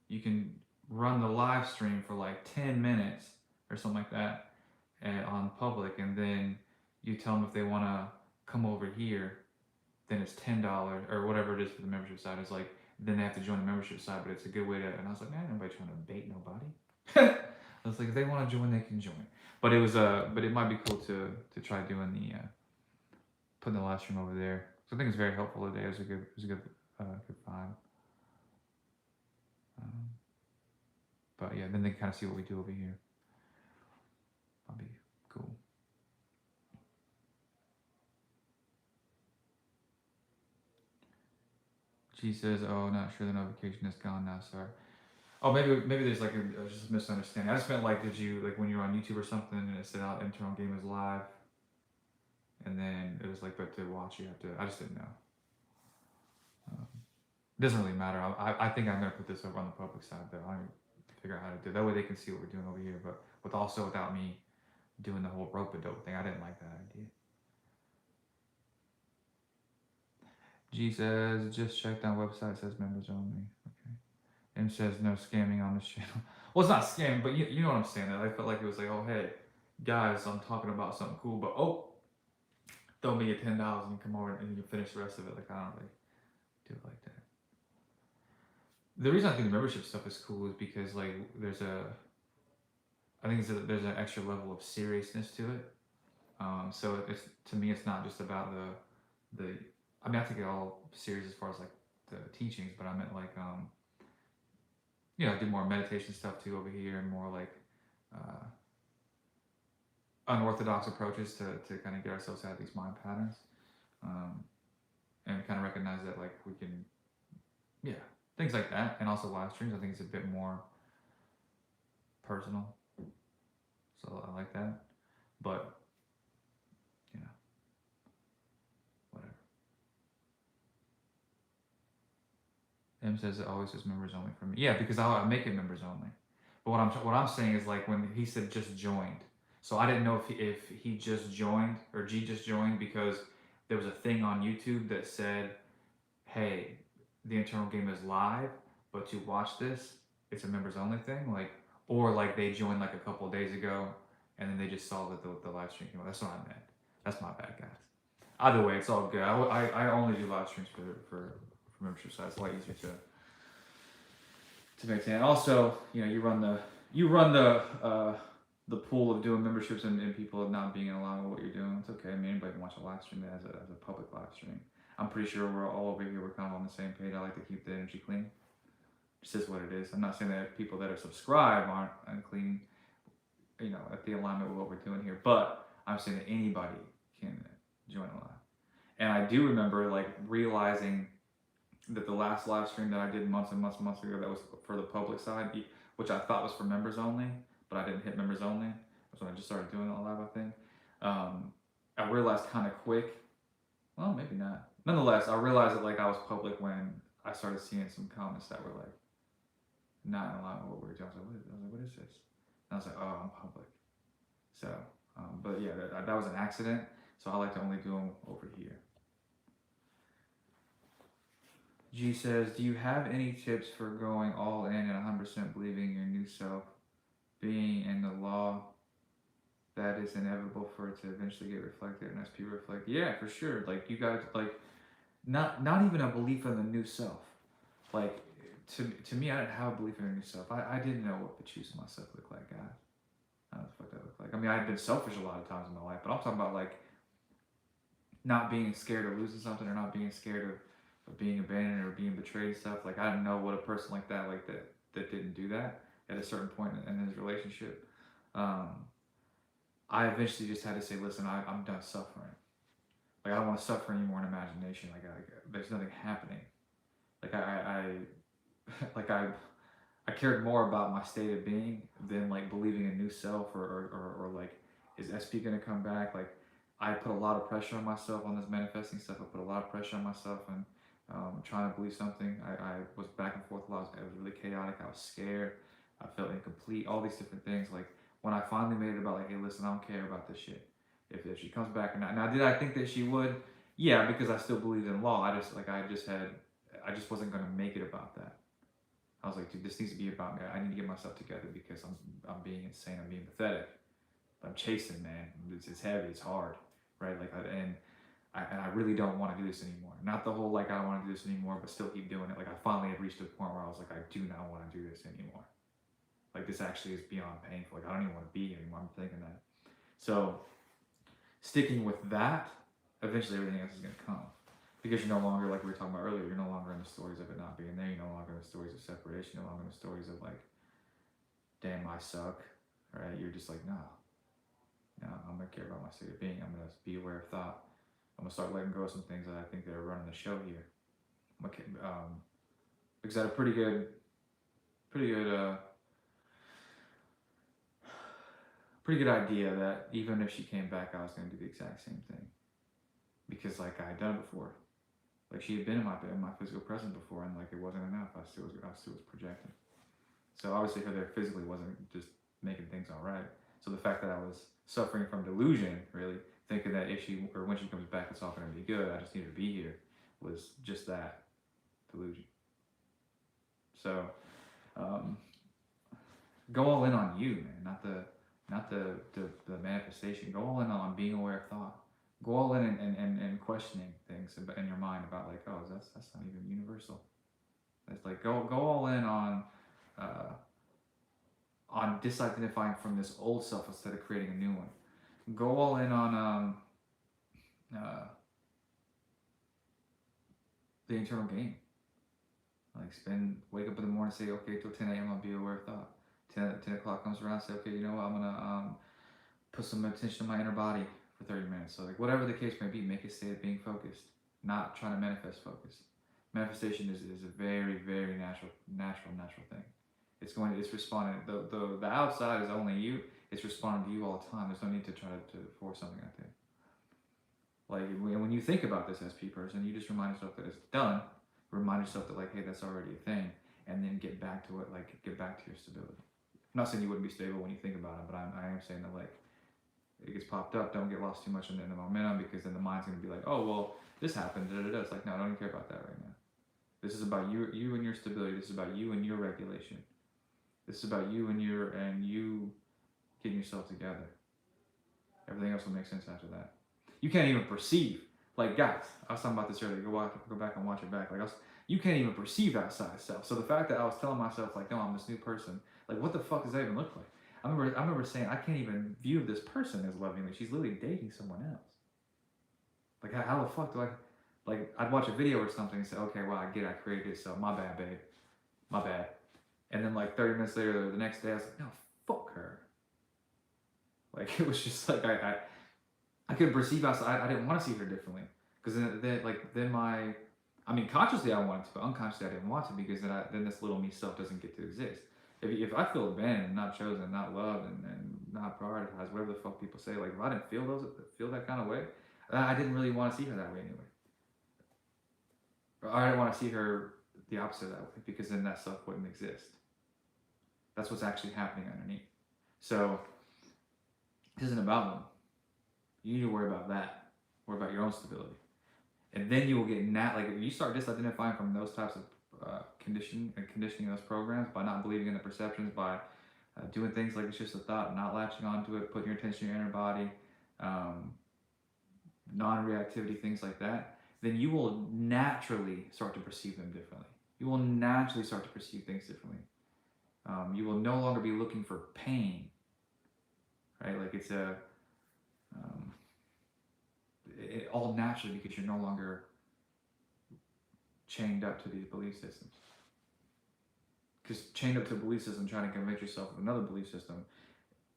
you can run the live stream for like 10 minutes or something like that on public, and then you tell them if they want to come over here, then it's $10 or whatever it is for the membership side. It's like, then they have to join the membership side, but it's a good way to, and I was like, man, nobody trying to bait nobody. I was like, if they want to join, they can join. But it was but it might be cool to try doing putting the live stream over there. So I think it's very helpful today. It was a good vibe. Um, but yeah, then they kind of see what we do over here. That'll be cool. She says, "Oh, not sure the notification is gone now. Sorry." Oh, maybe there's like just a misunderstanding. I just meant like, did you like when you're on YouTube or something and it said out internal game is live, and then it was like, but to watch you have to. I just didn't know. It doesn't really matter. I think I'm gonna put this over on the public side though. I'm gonna figure out how to do it. That way they can see what we're doing over here, but without me doing the whole rope a dope thing. I didn't like that idea. G says just checked on website, says members only. Okay. M says no scamming on this channel. Well, it's not scamming, but you know what I'm saying. That I felt like it was like, oh hey, guys, I'm talking about something cool, but oh, throw me a $10 and come over and you can finish the rest of it. Like I don't really do it like that. The reason I think the membership stuff is cool is because like I think there's an extra level of seriousness to it. So it's to me, it's not just about the. I mean, I take it all serious as far as like the teachings, but I meant like I do more meditation stuff too over here, and more like uh, unorthodox approaches to kind of get ourselves out of these mind patterns, and kind of recognize that like we can, yeah, things like that, and also live streams. I think it's a bit more personal, so I like that, but you know, whatever. M says it always says members only for me. Yeah, because I make it members only. But what I'm saying is like when he said just joined. So I didn't know if he just joined or G just joined because there was a thing on YouTube that said, "Hey, the internal game is live, but to watch this, it's a members only thing." Like, or like they joined like a couple of days ago, and then they just saw that the live stream came out. That's what I meant. That's my bad, guys. Either way, it's all good. I only do live streams for membership sites. It's a lot easier to maintain. And also, you run the pool of doing memberships and people not being in line with what you're doing. It's okay. I mean, anybody can watch a live stream as a public live stream. I'm pretty sure we're all over here. We're kind of on the same page. I like to keep the energy clean. It's just what it is. I'm not saying that people that are subscribed aren't unclean, at the alignment with what we're doing here. But I'm saying that anybody can join a live. And I do remember like realizing that the last live stream that I did months and months and months ago that was for the public side, which I thought was for members only, but I didn't hit members only. That's when I just started doing it live, I think. I realized kind of quick. Well, maybe not. Nonetheless, I realized that like I was public when I started seeing some comments that were like not in line with what we were doing. I was like, what is this? And I was like, oh, I'm public. So, but yeah, that was an accident. So I like to only do them over here. G says, do you have any tips for going all in and 100% believing your new self, being in the law that is inevitable for it to eventually get reflected and SP reflect? Yeah, for sure. Like you guys, like not even a belief in the new self. Like to me, I didn't have a belief in a new self. I didn't know what the choosing myself looked like, guys. I don't know what the fuck that looked like. I mean, I've been selfish a lot of times in my life, but I'm talking about like not being scared of losing something or not being scared of being abandoned or being betrayed and stuff. Like I didn't know what a person like that didn't do that at a certain point in his relationship. I eventually just had to say, listen, I'm done suffering. Like I don't want to suffer anymore in imagination. Like there's nothing happening. Like I cared more about my state of being than like believing a new self or like is SP gonna come back? Like I put a lot of pressure on myself on this manifesting stuff. I put a lot of pressure on myself and trying to believe something. I was back and forth a lot. It was really chaotic. I was scared. I felt incomplete. All these different things. Like when I finally made it about like, hey, listen, I don't care about this shit. If she comes back or not. Now, did I think that she would? Yeah, because I still believed in law. I just wasn't gonna make it about that. I was like, dude, this needs to be about me. I need to get myself together because I'm being insane. I'm being pathetic. I'm chasing, man. It's heavy. It's hard, right? Like, and I really don't want to do this anymore. Not the whole like I don't want to do this anymore, but still keep doing it. Like I finally had reached a point where I was like, I do not want to do this anymore. Like this actually is beyond painful. Like I don't even want to be here anymore. I'm thinking that. So sticking with that eventually everything else is going to come. Because you're no longer, like we were talking about earlier, you're no longer in the stories of it not being there. You're no longer in the stories of separation. You're no longer in the stories of like, damn, I suck, right? You're just like, no, I'm going to care about my state of being. I'm going to be aware of thought. I'm going to start letting go of some things that I think that are running the show here. Because I had a pretty good idea that even if she came back, I was going to do the exact same thing. Because like I had done it before. Like she had been in my physical presence before, and like it wasn't enough. I still was projecting. So obviously her there physically wasn't just making things all right. So the fact that I was suffering from delusion, really thinking that if she or when she comes back, it's all going to be good. I just need her to be here, was just that delusion. So go all in on you, man. Not the manifestation. Go all in on being aware of thought. Go all in and questioning things in your mind about like, oh, that's not even universal. It's like go all in on disidentifying from this old self instead of creating a new one. Go all in on the internal game. Like wake up in the morning, say, okay, till 10 a.m. I'll be aware of thought. 10 o'clock comes around, say, okay, you know what, I'm gonna put some attention to my inner body for 30 minutes. So like whatever the case may be, make a state of being focused, not trying to manifest focus. Manifestation is a very, very natural thing. It's responding. The outside is only you. It's responding to you all the time. There's no need to try to force something out there. Like when you think about this SP person, you just remind yourself that it's done. Remind yourself that like, hey, that's already a thing, and then get back to it. Like get back to your stability. I'm not saying you wouldn't be stable when you think about it, but I am saying that like it gets popped up. Don't get lost too much in the momentum, because then the mind's gonna be like, oh well, this happened. It's like, no, I don't even care about that right now. This is about you and your stability. This is about you and your regulation. This is about you and you getting yourself together. Everything else will make sense after that. You can't even perceive. Like guys, I was talking about this earlier. Go back and watch it back. Like you can't even perceive outside self. So the fact that I was telling myself like, no, I'm this new person. Like, what the fuck does that even look like? I remember saying I can't even view this person as lovingly. She's literally dating someone else. Like how the fuck do I? Like I'd watch a video or something and say, okay, well I created it, so my bad, babe, my bad. And then like 30 minutes later, or the next day, I was like, no, fuck her. Like it was just like I couldn't perceive outside. I didn't want to see her differently, because then consciously I wanted to, but unconsciously I didn't want to, because then this little me self doesn't get to exist. If I feel abandoned, not chosen, not loved, and not prioritized, whatever the fuck people say, like if I didn't feel that kind of way, I didn't really want to see her that way anyway. Or I didn't want to see her the opposite of that way, because then that stuff wouldn't exist. That's what's actually happening underneath. So this isn't about them. You need to worry about that. Worry about your own stability. And then you will get like if you start disidentifying from those types of conditioning those programs, by not believing in the perceptions, by doing things like it's just a thought, not latching onto it, putting your attention in your inner body, non-reactivity, things like that, then you will naturally start to perceive them differently. You will naturally start to perceive things differently. You will no longer be looking for pain, right? Like it's all naturally, because you're no longer chained up to these belief systems. Because chained up to a belief system, trying to convince yourself of another belief system,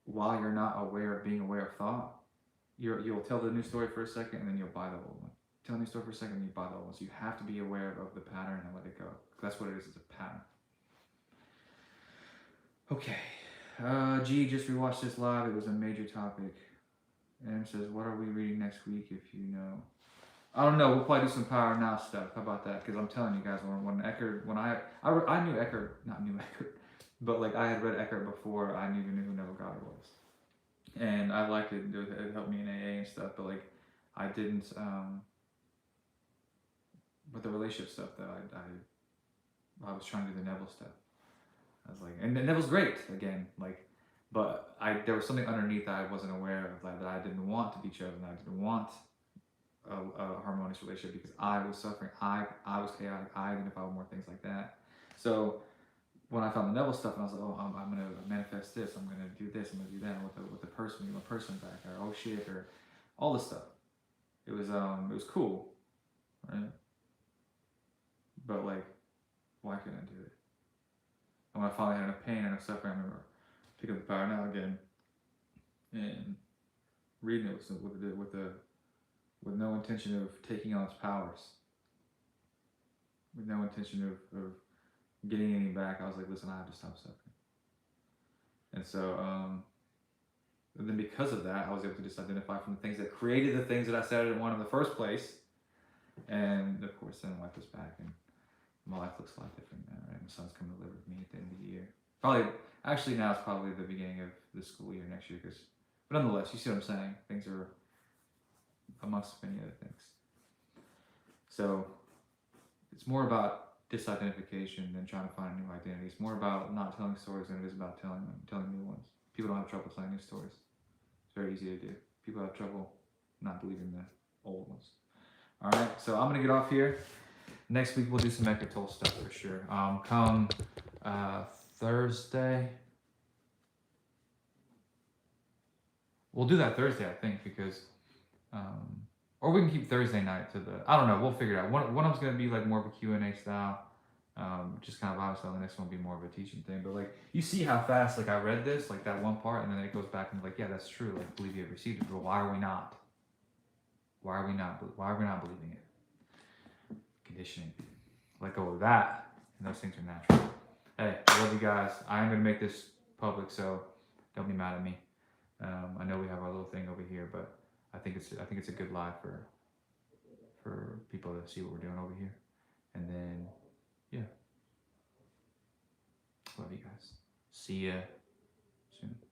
while you're not aware of being aware of thought, you'll tell the new story for a second, and then you'll buy the old one. Tell the new story for a second, and you buy the old one. So you have to be aware of the pattern and let it go. That's what it is. It's a pattern. Okay. G just rewatched this live. It was a major topic. And it says, what are we reading next week, if you know? I don't know. We'll probably do some Power Now stuff. How about that? Because I'm telling you guys, when I knew Eckhart, not knew Eckhart, but like I had read Eckhart before I even knew who Neville Goddard was. And I liked it. It helped me in AA and stuff, but like I didn't, with the relationship stuff that I was trying to do the Neville stuff. I was like, and Neville's great again, like, but there was something underneath that I wasn't aware of, that I didn't want to be chosen. I didn't want a harmonious relationship, because I was suffering. I was chaotic. I identified with more things like that. So when I found the Neville stuff, and I was like, oh, I'm gonna manifest this. I'm gonna do this. I'm gonna do that with the person, my person back, or oh shit, or all this stuff. it was cool, right? But like, why couldn't I do it? And when I finally had enough pain and enough suffering, I remember picking up the Power Now again and reading it with no intention of taking on its powers, with no intention of getting anything back. I was like, listen, I have to stop suffering. And so, and then because of that, I was able to just identify from the things that created the things that I said I didn't want in the first place. And of course, then life was back, and my life looks a lot different now. Right? My son's coming to live with me at the end of the year. Probably, actually, now it's probably the beginning of the school year next year. But nonetheless, you see what I'm saying? Things are amongst many other things. So it's more about disidentification than trying to find a new identity. It's more about not telling stories than it is about telling new ones. People don't have trouble telling new stories. It's very easy to do. People have trouble not believing the old ones. All right, so I'm gonna get off here. Next week we'll do some Eckhart Tolle stuff for sure. Come Thursday. We'll do that Thursday, I think, because, or we can keep Thursday night to the. I don't know. We'll figure it out. One of them's gonna be like more of a Q&A style, just kind of vibe style. The next one will be more of a teaching thing. But like, you see how fast like I read this, like that one part, and then it goes back and like, yeah, that's true. Like, believe you have received it, but why are we not? Why are we not believing it? Conditioning. Let go of that, and those things are natural. Hey, I love you guys. I am gonna make this public, so don't be mad at me. I know we have our little thing over here, but I think it's a good live for people to see what we're doing over here. And then, yeah, love you guys. See ya soon.